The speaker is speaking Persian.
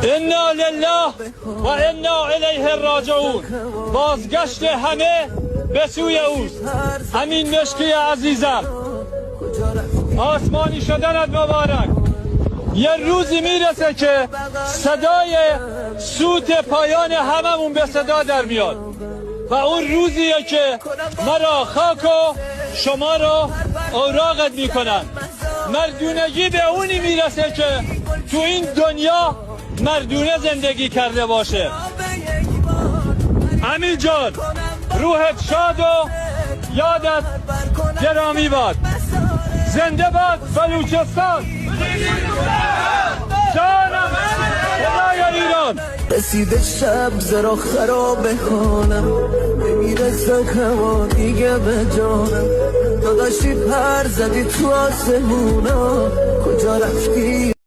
انا لله و انا الیه راجعون. بازگشت همه به سوی اوست. همین مشکی عزیزم، آسمانی شدنت مبارک. یه روزی میرسه که صدای سوت پایان هممون به صدا در میاد و اون روزیه که مرا خاک و شما را اوراقت میکنن. مردونگی به اونی میرسه که تو این دنیا مردونه زندگی کرده باشه. امین جان، روحت شاد و یادت گرامی باد. زنده باد بلوچستان. جانم خدای ایران. رسیده شب زرا خراب حالم، نمیرسه هوا دیگه به جانم. داداشی پر زدی تو آسمونا، کجا رفتی